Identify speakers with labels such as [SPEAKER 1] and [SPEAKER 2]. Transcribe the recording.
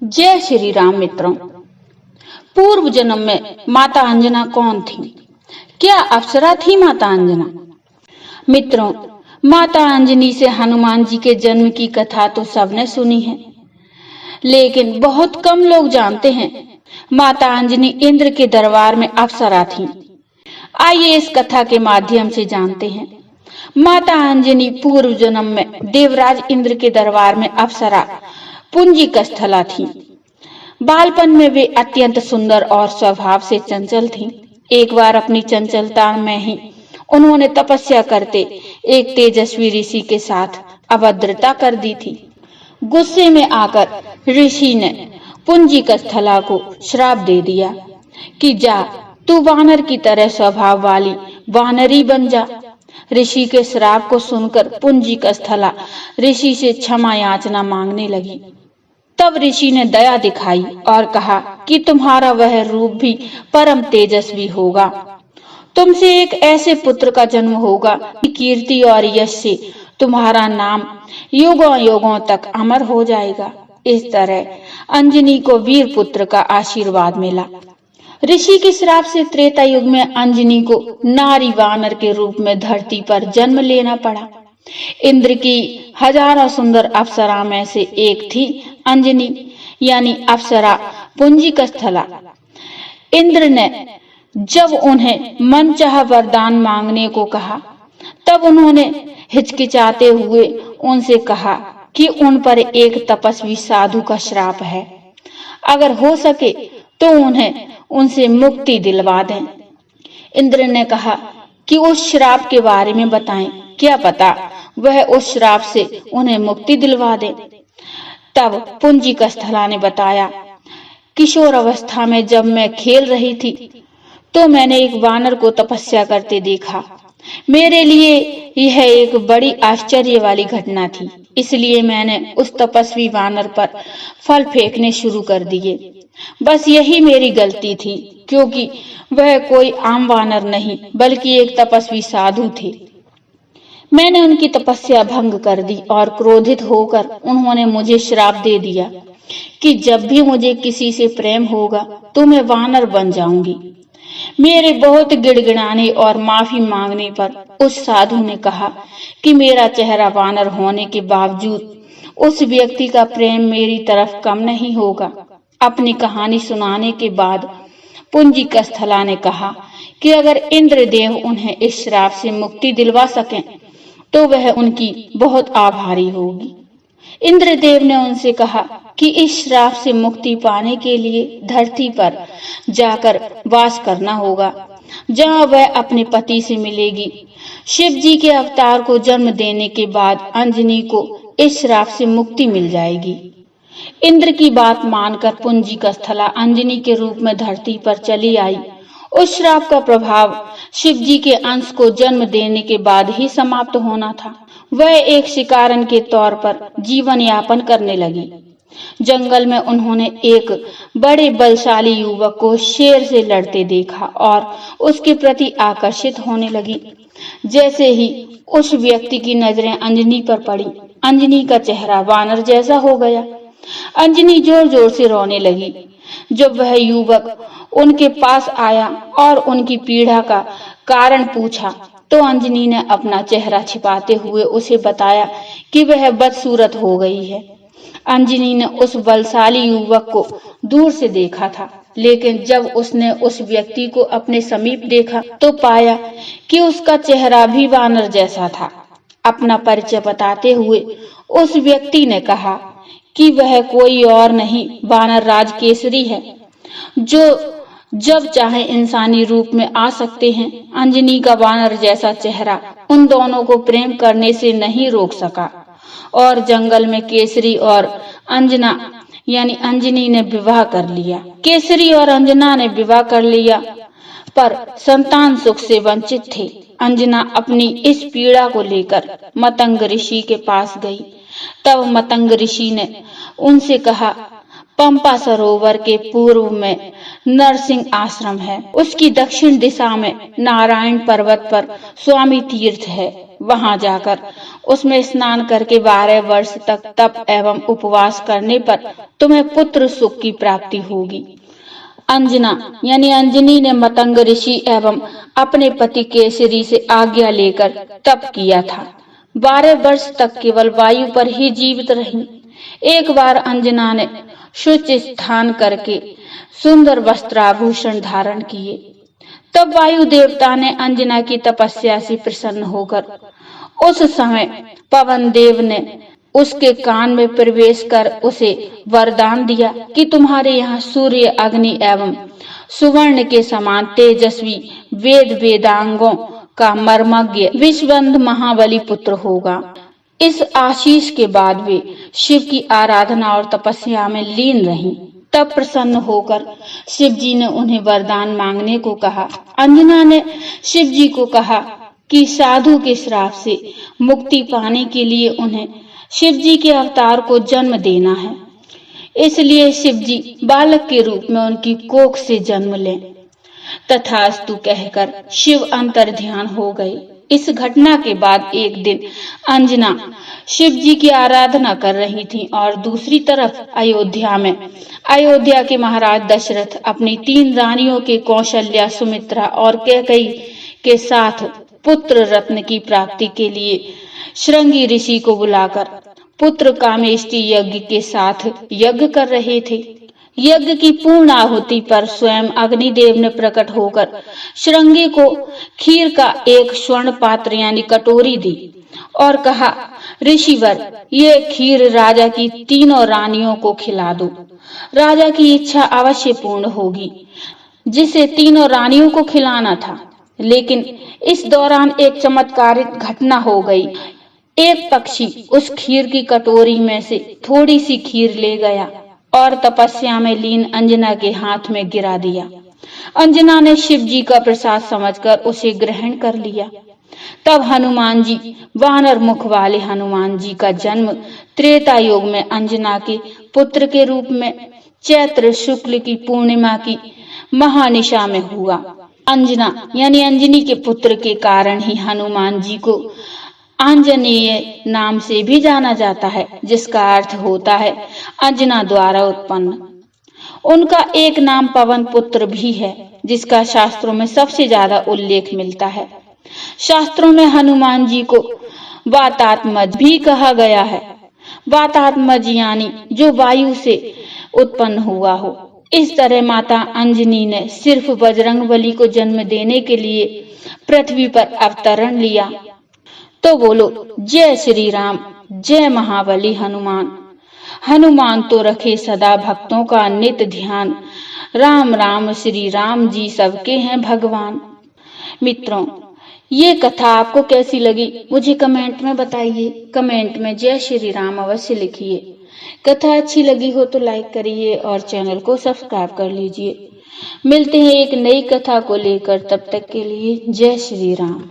[SPEAKER 1] जय श्री राम मित्रों। पूर्व जन्म में माता अंजना कौन थी? क्या अप्सरा थी माता अंजना? मित्रों, माता अंजनी से हनुमान जी के जन्म की कथा तो सबने सुनी है, लेकिन बहुत कम लोग जानते हैं माता अंजनी इंद्र के दरबार में अप्सरा थी। आइए इस कथा के माध्यम से जानते हैं। माता अंजनी पूर्व जन्म में देवराज इंद्र के दरबार में अप्सरा पुंजिकस्थला थी। बालपन में वे अत्यंत सुंदर और स्वभाव से चंचल थीं। एक बार अपनी चंचलता में ही उन्होंने तपस्या करते एक तेजस्वी ऋषि के साथ अभद्रता कर दी थी। गुस्से में आकर ऋषि ने पुंजिकस्थला को श्राप दे दिया कि जा, तू वानर की तरह स्वभाव वाली वानरी बन जा। ऋषि के श्राप को सुनकर पुंजिकस्थला ऋषि से क्षमा याचना मांगने लगी। तब ऋषि ने दया दिखाई और कहा कि तुम्हारा वह रूप भी परम तेजस्वी होगा। तुमसे एक ऐसे पुत्र का जन्म होगा कि कीर्ति और यश से तुम्हारा नाम युगों युगों तक अमर हो जाएगा। इस तरह अंजनी को वीर पुत्र का आशीर्वाद मिला। ऋषि के श्राप से त्रेता युग में अंजनी को नारी वानर के रूप में धरती पर जन्म लेना पड़ा। इंद्र की हजारों सुंदर अप्सरा में से एक थी अंजनी, यानी अप्सरा पुंजिकस्थला। इंद्र ने जब उन्हें मनचाहा वरदान मांगने को कहा, तब उन्होंने हिचकिचाते हुए उनसे कहा कि उन पर एक तपस्वी साधु का श्राप है। अगर हो सके तो उन्हें उनसे मुक्ति दिलवा दें। इंद्र ने कहा कि उस श्राप के बारे में बताएं, क्या पता वह उस श्राप से उन्हें मुक्ति दिलवा दे। तब पुंजिकस्थला ने बताया, किशोर अवस्था में जब मैं खेल रही थी तो मैंने एक वानर को तपस्या करते देखा। मेरे लिए यह एक बड़ी आश्चर्य वाली घटना थी, इसलिए मैंने उस तपस्वी वानर पर फल फेंकने शुरू कर दिए। बस यही मेरी गलती थी, क्योंकि वह कोई आम वानर नहीं बल्कि एक तपस्वी साधु थे। मैंने उनकी तपस्या भंग कर दी और क्रोधित होकर उन्होंने मुझे श्राप दे दिया कि जब भी मुझे किसी से प्रेम होगा तो मैं वानर बन जाऊंगी। मेरे बहुत गिड़गिड़ाने और माफी मांगने पर उस साधु ने कहा कि मेरा चेहरा वानर होने के बावजूद उस व्यक्ति का प्रेम मेरी तरफ कम नहीं होगा। अपनी कहानी सुनाने के बाद पुंजिकस्थला ने कहा कि अगर इंद्रदेव उन्हें इस श्राप से मुक्ति दिलवा सकें तो वह उनकी बहुत आभारी होगी। इंद्रदेव ने उनसे कहा कि इस श्राप से मुक्ति पाने के लिए धरती पर जाकर वास करना होगा, जहां वह अपने पति से मिलेगी। शिव जी के अवतार को जन्म देने के बाद अंजनी को इस श्राप से मुक्ति मिल जाएगी। इंद्र की बात मानकर पुंजिकस्थला अंजनी के रूप में धरती पर चली आई। उस श्राप का प्रभाव शिव जी के अंश को जन्म देने के बाद ही समाप्त होना था। वह एक शिकारन के तौर पर जीवन यापन करने लगी। जंगल में उन्होंने एक बड़े बलशाली युवक को शेर से लड़ते देखा और उसके प्रति आकर्षित होने लगी। जैसे ही उस व्यक्ति की नजरें अंजनी पर पड़ी, अंजनी का चेहरा वानर जैसा हो गया। अंजनी जोर जोर से रोने लगी। जब वह युवक उनके पास आया और उनकी पीड़ा का कारण पूछा तो अंजनी ने अपना चेहरा छिपाते हुए उसे बताया कि वह बदसूरत हो गई है। अंजनी ने उस बलशाली युवक को दूर से देखा था, लेकिन जब उसने उस व्यक्ति को अपने समीप देखा तो पाया कि उसका चेहरा भी वानर जैसा था। अपना परिचय बताते हुए उस व्यक्ति ने कहा कि वह कोई और नहीं वानर राज केसरी है, जो जब चाहे इंसानी रूप में आ सकते हैं। अंजनी का वानर जैसा चेहरा उन दोनों को प्रेम करने से नहीं रोक सका और जंगल में केसरी और अंजना यानी अंजनी ने विवाह कर लिया। केसरी और अंजना ने विवाह कर लिया पर संतान सुख से वंचित थे। अंजना अपनी इस पीड़ा को लेकर मतंग ऋषि के पास गई। तब मतंग ऋषि ने उनसे कहा, पंपा सरोवर के पूर्व में नरसिंह आश्रम है। उसकी दक्षिण दिशा में नारायण पर्वत पर स्वामी तीर्थ है। वहां जाकर उसमें स्नान करके 12 वर्ष तक तप एवं उपवास करने पर तुम्हें पुत्र सुख की प्राप्ति होगी। अंजना यानी अंजनी ने मतंग ऋषि एवं अपने पति केसरी से आज्ञा लेकर तप किया था। 12 वर्ष तक केवल वायु पर ही जीवित रही। एक बार अंजना ने शुचि स्नान करके सुंदर वस्त्राभूषण धारण किए। तब वायु देवता ने अंजना की तपस्या से प्रसन्न होकर उस समय पवन देव ने उसके कान में प्रवेश कर उसे वरदान दिया कि तुम्हारे यहाँ सूर्य, अग्नि एवं सुवर्ण के समान तेजस्वी वेद वेदांगों का मर्मज्ञ विश्वंद महाबली पुत्र होगा। इस आशीष के बाद वे शिव की आराधना और तपस्या में लीन रहीं। तब प्रसन्न होकर शिव जी ने उन्हें वरदान मांगने को कहा। अंजना ने शिव जी को कहा कि साधु के श्राप से मुक्ति पाने के लिए उन्हें शिव जी के अवतार को जन्म देना है, इसलिए शिव जी बालक के रूप में उनकी कोख से जन्म लें। तथास्तु कहकर शिव अंतर ध्यान हो गए। इस घटना के बाद एक दिन अंजना शिव जी की आराधना कर रही थी और दूसरी तरफ अयोध्या के महाराज दशरथ अपनी 3 रानियों के कौशल्या, सुमित्रा और कैकेयी के साथ पुत्र रत्न की प्राप्ति के लिए श्रृंगी ऋषि को बुलाकर पुत्र कामेष्टि यज्ञ के साथ यज्ञ कर रहे थे। यज्ञ की पूर्ण आहुति पर स्वयं अग्निदेव ने प्रकट होकर श्रृंगी को खीर का एक स्वर्ण पात्र यानी कटोरी दी और कहा, ऋषिवर, ये खीर राजा की 3 रानियों को खिला दो। राजा की इच्छा अवश्य पूर्ण होगी, जिसे 3 रानियों को खिलाना था। लेकिन इस दौरान एक चमत्कारिक घटना हो गई। एक पक्षी उस खीर की कटोरी में से थोड़ी सी खीर ले गया और तपस्या में लीन अंजना के हाथ में गिरा दिया। अंजना ने शिव जी का प्रसाद समझकर उसे ग्रहण कर लिया। तब हनुमान जी, वानर मुख वाले हनुमान जी का जन्म त्रेता युग में अंजना के पुत्र के रूप में चैत्र शुक्ल की पूर्णिमा की महानिशा में हुआ। अंजना यानी अंजनी के पुत्र के कारण ही हनुमान जी को आंजनेय नाम से भी जाना जाता है, जिसका अर्थ होता है अंजना द्वारा उत्पन्न। उनका एक नाम पवन पुत्र भी है, जिसका शास्त्रों में सबसे ज्यादा उल्लेख मिलता है। शास्त्रों में हनुमान जी को वातात्मज भी कहा गया है। वातात्मज यानी जो वायु से उत्पन्न हुआ हो। इस तरह माता अंजनी ने सिर्फ बजरंगबली को जन्म देने के लिए पृथ्वी पर अवतरण लिया। तो बोलो, जय श्री राम, जय महाबली हनुमान। हनुमान तो रखे सदा भक्तों का नित ध्यान। राम राम श्री राम जी सबके हैं भगवान। मित्रों, ये कथा आपको कैसी लगी मुझे कमेंट में बताइए। कमेंट में जय श्री राम अवश्य लिखिए। कथा अच्छी लगी हो तो लाइक करिए और चैनल को सब्सक्राइब कर लीजिए। मिलते हैं एक नई कथा को लेकर, तब तक के लिए जय श्री राम।